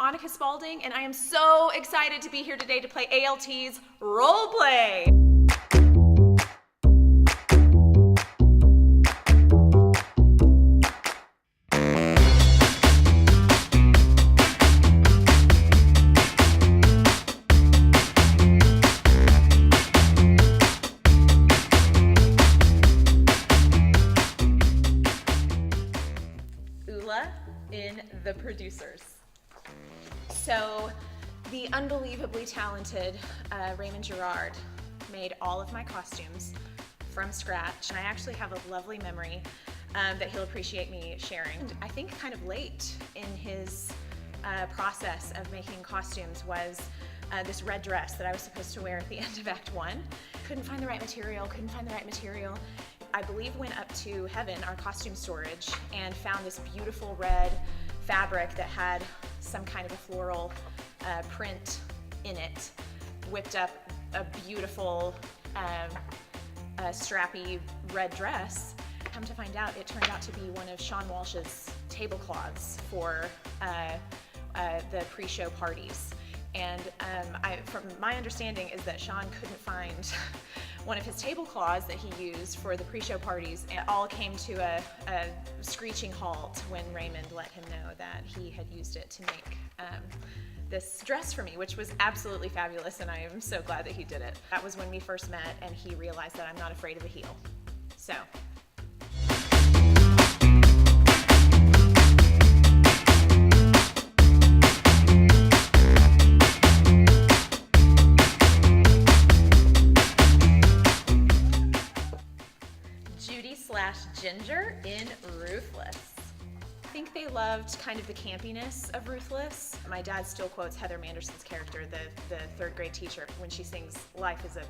Annika Spalding, and I am so excited to be here today to play ALT's role play. In the producers. So the unbelievably talented Raymond Gerard made all of my costumes from scratch. And I actually have a lovely memory that he'll appreciate me sharing. I think kind of late in his process of making costumes was this red dress that I was supposed to wear at the end of Act 1. Couldn't find the right material. I believe went up to Heaven, our costume storage, and found this beautiful red fabric that had some kind of a floral print in it. Whipped up a beautiful strappy red dress. Come to find out, it turned out to be one of Sean Walsh's tablecloths for the pre-show parties. And from my understanding is that Sean couldn't find one of his tablecloths that he used for the pre-show parties. It all came to a screeching halt when Raymond let him know that he had used it to make this dress for me, which was absolutely fabulous, and I am so glad that he did it. That was when we first met, and he realized that I'm not afraid of a heel. So. Ginger in Ruthless. I think they loved kind of the campiness of Ruthless. My dad still quotes Heather Manderson's character, the third grade teacher, when she sings "Life is a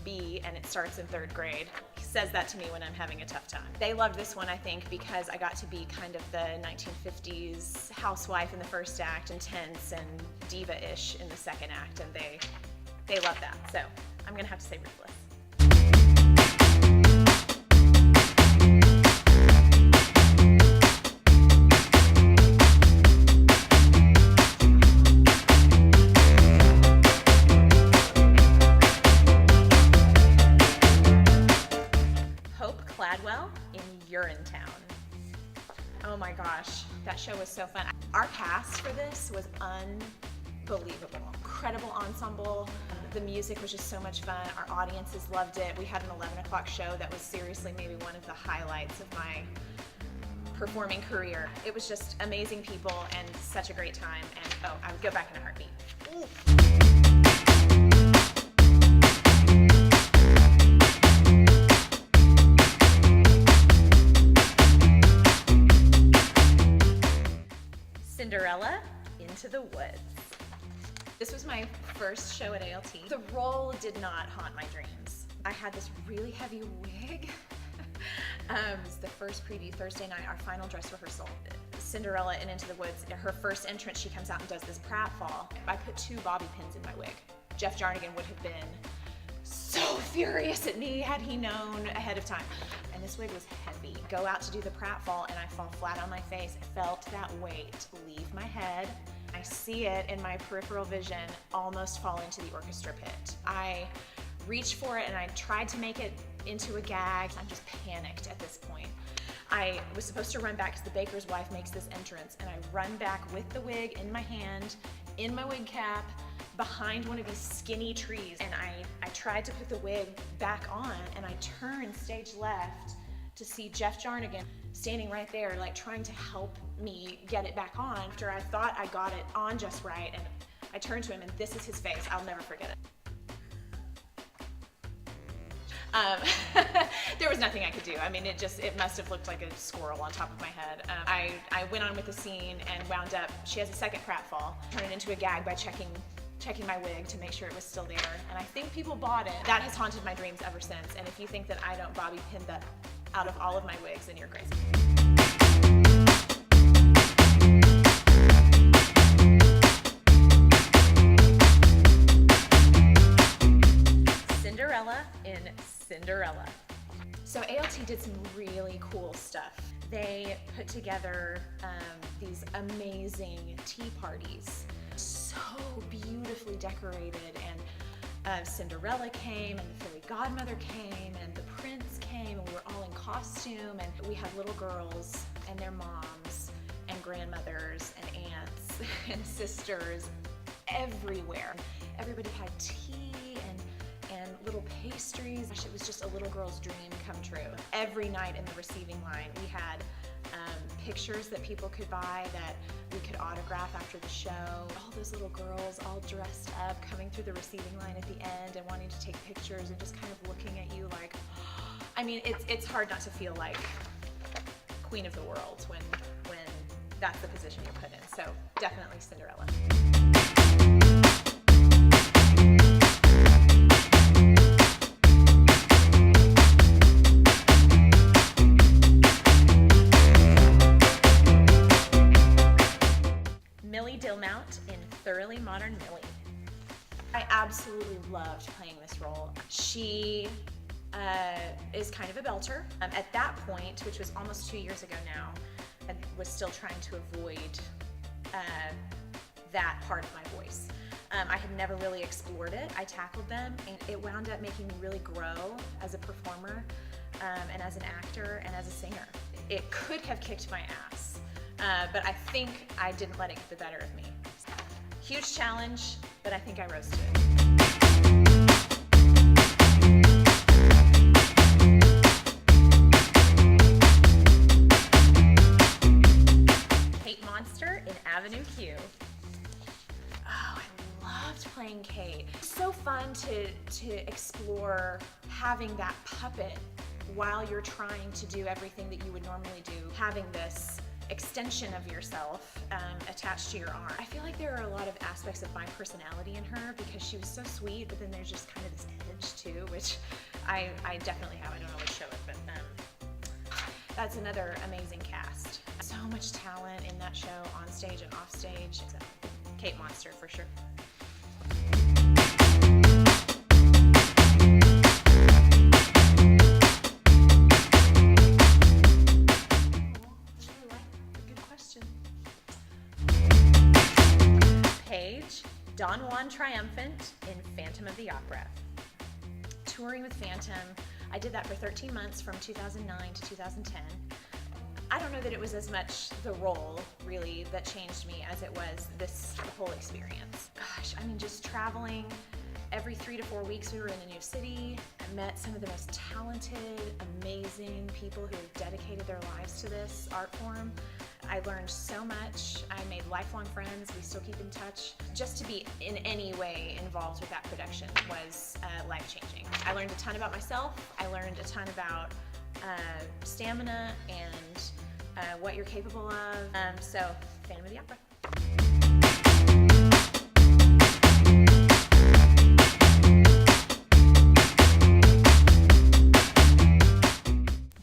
B and it starts in third grade." He says that to me when I'm having a tough time. They loved this one, I think, because I got to be kind of the 1950s housewife in the first act, intense and diva-ish in the second act, and they loved that. So I'm gonna have to say Ruthless. In Urinetown. Oh my gosh, that show was so fun. Our cast for this was unbelievable. Incredible ensemble. The music was just so much fun. Our audiences loved it. We had an 11 o'clock show that was seriously maybe one of the highlights of my performing career. It was just amazing people and such a great time. And oh, I would go back in a heartbeat. Ooh. Cinderella Into the Woods. This was my first show at ALT. The role did not haunt my dreams. I had this really heavy wig. It was the first preview Thursday night, our final dress rehearsal. Cinderella in Into the Woods, her first entrance, she comes out and does this pratfall. I put 2 bobby pins in my wig. Jeff Jarnigan would have been so furious at me had he known ahead of time. And this wig was heavy. Go out to do the pratfall and I fall flat on my face. I felt that weight leave my head. I see it in my peripheral vision almost fall into the orchestra pit. I reached for it and I tried to make it into a gag. I'm just panicked at this point. I was supposed to run back because the baker's wife makes this entrance, and I run back with the wig in my hand, in my wig cap, behind one of these skinny trees, and I tried to put the wig back on, and I turned stage left to see Jeff Jarnigan standing right there, like trying to help me get it back on after I thought I got it on just right, and I turned to him, and this is his face. I'll never forget it. There was nothing I could do. I mean, it must have looked like a squirrel on top of my head. I went on with the scene and wound up, she has a second pratfall, turned it into a gag by checking my wig to make sure it was still there. And I think people bought it. That has haunted my dreams ever since. And if you think that I don't bobby pin that out of all of my wigs, then you're crazy. Cinderella in Cinderella. So ALT did some really cool stuff. They put together these amazing tea parties, so beautifully decorated, and Cinderella came, and the fairy godmother came, and the prince came, and we were all in costume, and we had little girls and their moms and grandmothers and aunts and sisters everywhere. Everybody had tea and little pastries. It was just a little girl's dream come true. Every night in the receiving line, we had pictures that people could buy that we could autograph after the show. All those little girls all dressed up, coming through the receiving line at the end and wanting to take pictures and just kind of looking at you like, I mean, it's hard not to feel like queen of the world when that's the position you're put in. So definitely Cinderella. In Thoroughly Modern Millie. I absolutely loved playing this role. She is kind of a belter. At that point, which was almost 2 years ago now, I was still trying to avoid that part of my voice. I had never really explored it. I tackled them, and it wound up making me really grow as a performer and as an actor and as a singer. It could have kicked my ass, but I think I didn't let it get the better of me. Huge challenge, but I think I rose to it. Kate Monster in Avenue Q. Oh, I loved playing Kate. So fun to explore having that puppet while you're trying to do everything that you would normally do, having this extension of yourself attached to your arm. I feel like there are a lot of aspects of my personality in her because she was so sweet, but then there's just kind of this edge too, which I definitely have. I don't always show it, but that's another amazing cast. So much talent in that show, on stage and off stage. So, Kate Monster for sure. Don Juan Triumphant in Phantom of the Opera. Touring with Phantom, I did that for 13 months from 2009 to 2010. I don't know that it was as much the role, really, that changed me as it was this whole experience. Gosh, I mean, just traveling. Every 3 to 4 weeks we were in a new city. I met some of the most talented, amazing people who have dedicated their lives to this art form. I learned so much. I made lifelong friends. We still keep in touch. Just to be in any way involved with that production was life-changing. I learned a ton about myself. I learned a ton about stamina and what you're capable of. So, Phantom of the Opera.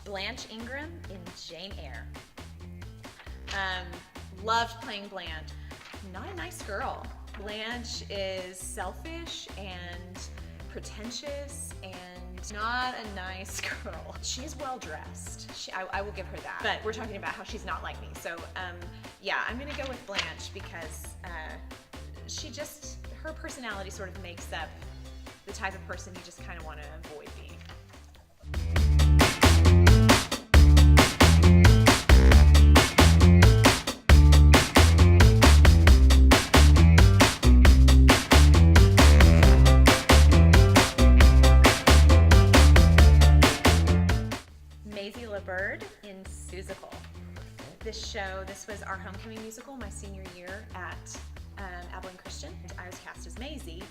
Blanche Ingram in Jane Eyre. Loved playing Blanche. Not a nice girl. Blanche is selfish and pretentious and not a nice girl. She is well dressed. I will give her that. But we're talking about how she's not like me. So yeah, I'm gonna go with Blanche because her personality sort of makes up the type of person you just kind of want to avoid being. Bird in Seussical. This was our homecoming musical my senior year at Abilene Christian. I was cast as Maisie.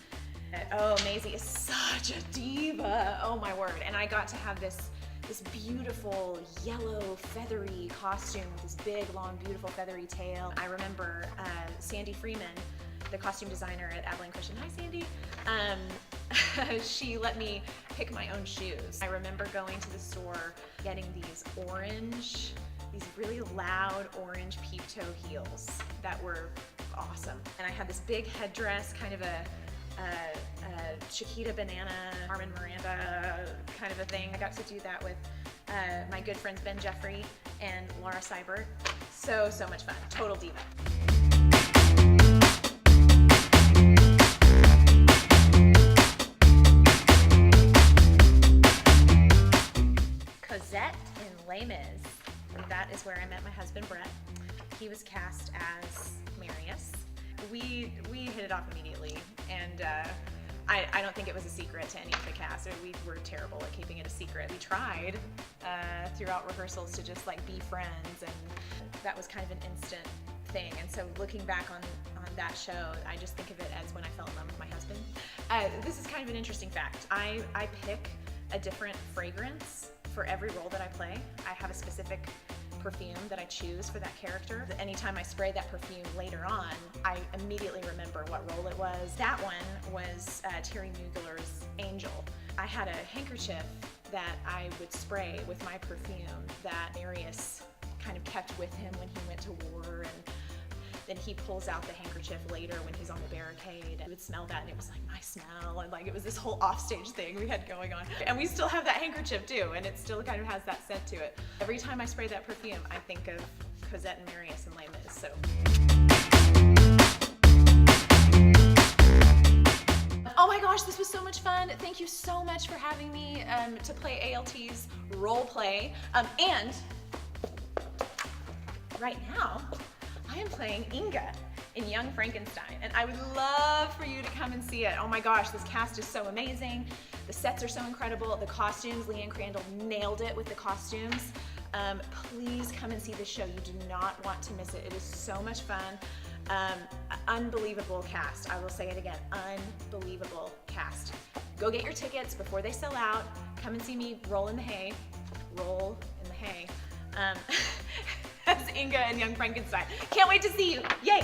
Oh, Maisie is such a diva. Oh my word. And I got to have this beautiful yellow feathery costume with this big, long, beautiful feathery tail. I remember Sandy Freeman, the costume designer at Abilene Christian. Hi, Sandy. She let me pick my own shoes. I remember going to the store, getting these really loud orange peep-toe heels that were awesome. And I had this big headdress, kind of a Chiquita Banana, Carmen Miranda kind of a thing. I got to do that with my good friends Ben Jeffrey and Laura Seibert. So much fun. Total diva. Cosette in Les Mis. That is where I met my husband Brett. He was cast as Marius. We hit it off immediately, and I don't think it was a secret to any of the cast. We were terrible at keeping it a secret. We tried throughout rehearsals to just like be friends, and that was kind of an instant thing. And so looking back on that show, I just think of it as when I fell in love with my husband. This is kind of an interesting fact. I pick a different fragrance for every role that I play. I have a specific perfume that I choose for that character. Anytime I spray that perfume later on, I immediately remember what role it was. That one was Terry Mugler's Angel. I had a handkerchief that I would spray with my perfume that Marius kind of kept with him when he went to war, and then he pulls out the handkerchief later when he's on the barricade. I would smell that, and it was like my smell, and like it was this whole offstage thing we had going on. And we still have that handkerchief too, and it still kind of has that scent to it. Every time I spray that perfume, I think of Cosette and Marius and Les Mis. So. Oh my gosh, this was so much fun. Thank you so much for having me to play ALT's role play. And right now, I am playing Inga in Young Frankenstein, and I would love for you to come and see it. Oh my gosh, this cast is so amazing. The sets are so incredible. The costumes, Leanne Crandall nailed it with the costumes. Please come and see this show. You do not want to miss it. It is so much fun. Unbelievable cast. I will say it again, unbelievable cast. Go get your tickets before they sell out. Come and see me roll in the hay. Roll in the hay. As Inga and Young Frankenstein. Can't wait to see you. Yay!